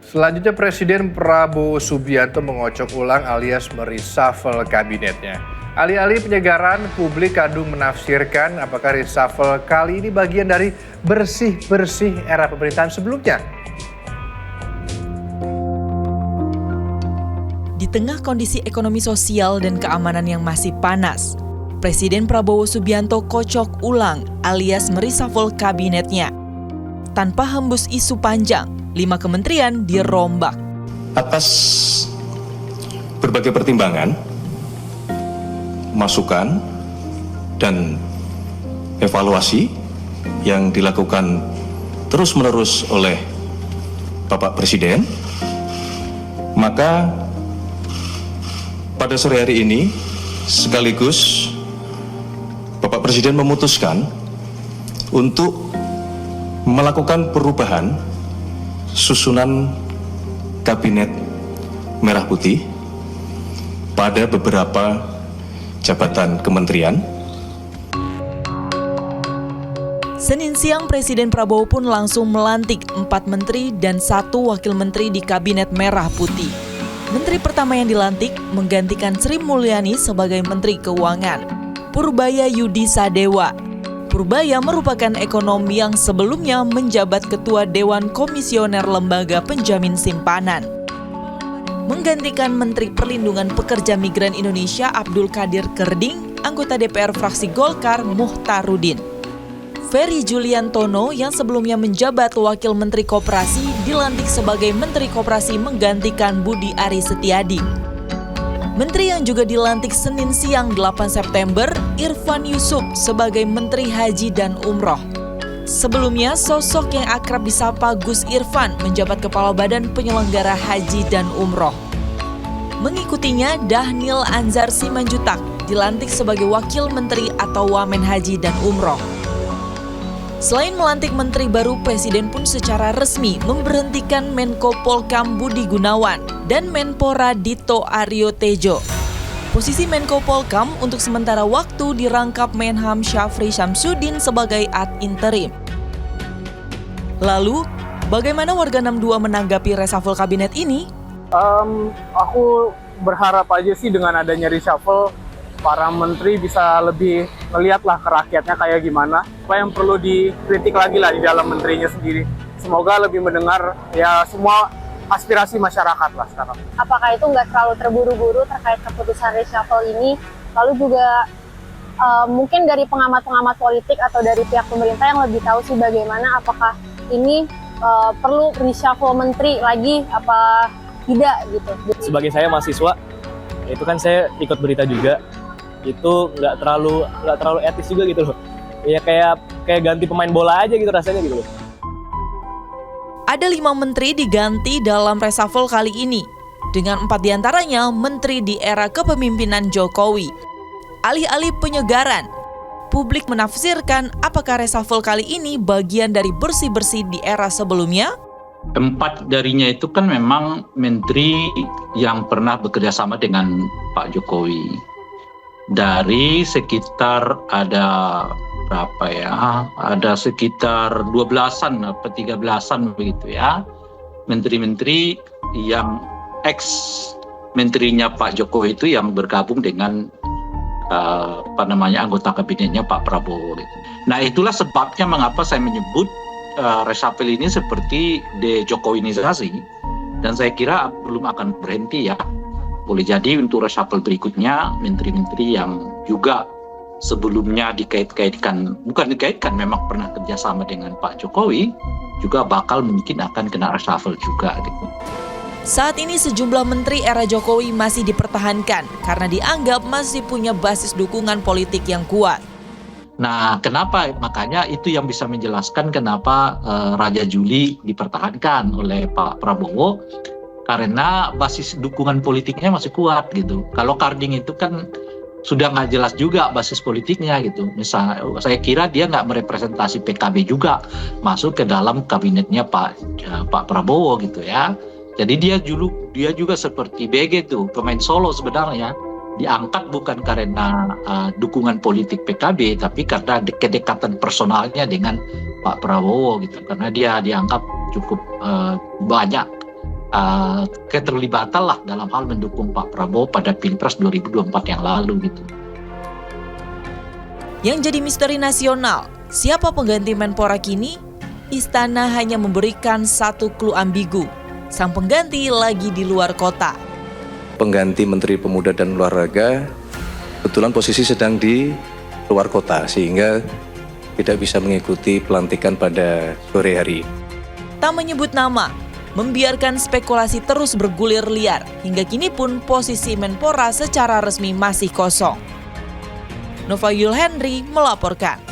Selanjutnya Presiden Prabowo Subianto mengocok ulang alias mereshuffle kabinetnya. Alih-alih penyegaran, publik kadung menafsirkan apakah reshuffle kali ini bagian dari bersih-bersih era pemerintahan sebelumnya. Di tengah kondisi ekonomi sosial dan keamanan yang masih panas, Presiden Prabowo Subianto kocok ulang alias mereshuffle kabinetnya. Tanpa hembus isu panjang, 5 kementerian dirombak. Atas berbagai pertimbangan, masukan, dan evaluasi yang dilakukan terus-menerus oleh Bapak Presiden, maka pada sore hari ini sekaligus Bapak Presiden memutuskan untuk melakukan perubahan susunan Kabinet Merah Putih pada beberapa jabatan kementerian. Senin siang Presiden Prabowo pun langsung melantik 4 menteri dan 1 wakil menteri di Kabinet Merah Putih. Menteri pertama yang dilantik menggantikan Sri Mulyani sebagai Menteri Keuangan, Purbaya Yudi Sadewa. Purbaya merupakan ekonom yang sebelumnya menjabat Ketua Dewan Komisioner Lembaga Penjamin Simpanan. Menggantikan Menteri Perlindungan Pekerja Migran Indonesia Abdul Qadir Kerding, anggota DPR fraksi Golkar Muhtarudin. Ferry Juliantono yang sebelumnya menjabat Wakil Menteri Koperasi dilantik sebagai Menteri Koperasi menggantikan Budi Ari Setiadi. Menteri yang juga dilantik Senin siang 8 September, Irfan Yusuf sebagai Menteri Haji dan Umroh. Sebelumnya, sosok yang akrab disapa Gus Irfan menjabat Kepala Badan Penyelenggara Haji dan Umroh. Mengikutinya, Dhanil Anzar Simanjutak dilantik sebagai Wakil Menteri atau Wamen Haji dan Umroh. Selain melantik menteri baru, Presiden pun secara resmi memberhentikan Menko Polkam Budi Gunawan dan Menpora Dito Aryo Tejo. Posisi Menko Polkam untuk sementara waktu dirangkap Menham Syafri Syamsuddin sebagai ad interim. Lalu, bagaimana warga 62 menanggapi reshuffle kabinet ini? Aku berharap aja sih dengan adanya reshuffle, para menteri bisa lebih melihat lah ke rakyatnya kayak gimana. Apa yang perlu dikritik lagi lah di dalam menterinya sendiri. Semoga lebih mendengar ya semua aspirasi masyarakat lah sekarang. Apakah itu nggak terlalu terburu-buru terkait keputusan reshuffle ini? Lalu juga mungkin dari pengamat-pengamat politik atau dari pihak pemerintah yang lebih tahu sih bagaimana apakah ini perlu reshuffle menteri lagi apa tidak gitu. Sebagai saya mahasiswa, itu kan saya ikut berita juga. Itu nggak terlalu etis juga gitu loh. Ya kayak ganti pemain bola aja gitu rasanya gitu loh. Ada 5 menteri diganti dalam reshuffle kali ini, dengan 4 diantaranya menteri di era kepemimpinan Jokowi. Alih-alih penyegaran, publik menafsirkan apakah reshuffle kali ini bagian dari bersih-bersih di era sebelumnya? 4 darinya itu kan memang menteri yang pernah bekerja sama dengan Pak Jokowi. Dari sekitar ada berapa ya? Ada sekitar 12-an atau 13-an begitu ya. Menteri-menteri yang ex-menterinya Pak Jokowi itu yang bergabung dengan anggota kabinetnya Pak Prabowo. Nah, itulah sebabnya mengapa saya menyebut reshuffle ini seperti de-Jokowinisasi, dan saya kira belum akan berhenti ya. Boleh jadi untuk reshuffle berikutnya menteri-menteri yang juga sebelumnya bukan dikaitkan, memang pernah kerjasama dengan Pak Jokowi juga bakal mungkin akan kena reshuffle juga gitu. Saat ini sejumlah menteri era Jokowi masih dipertahankan karena dianggap masih punya basis dukungan politik yang kuat. Nah, kenapa? Makanya itu yang bisa menjelaskan kenapa Raja Juli dipertahankan oleh Pak Prabowo, karena basis dukungan politiknya masih kuat gitu. Kalau Karding itu kan sudah nggak jelas juga basis politiknya gitu. Misalnya, saya kira dia nggak merepresentasi PKB juga masuk ke dalam kabinetnya Pak Prabowo gitu ya. Jadi dia juga seperti BG tuh, pemain solo sebenarnya. Diangkat bukan karena dukungan politik PKB, tapi karena kedekatan personalnya dengan Pak Prabowo gitu. Karena dia dianggap cukup banyak keterlibatan lah dalam hal mendukung Pak Prabowo pada Pilpres 2024 yang lalu gitu. Yang jadi misteri nasional, siapa pengganti Menpora kini? Istana hanya memberikan satu clue ambigu. Sang pengganti lagi di luar kota. Pengganti Menteri Pemuda dan Olahraga kebetulan posisi sedang di luar kota sehingga tidak bisa mengikuti pelantikan pada sore hari. Tak menyebut nama, membiarkan spekulasi terus bergulir liar. Hingga kini pun posisi Menpora secara resmi masih kosong. Nova Yul Henry melaporkan.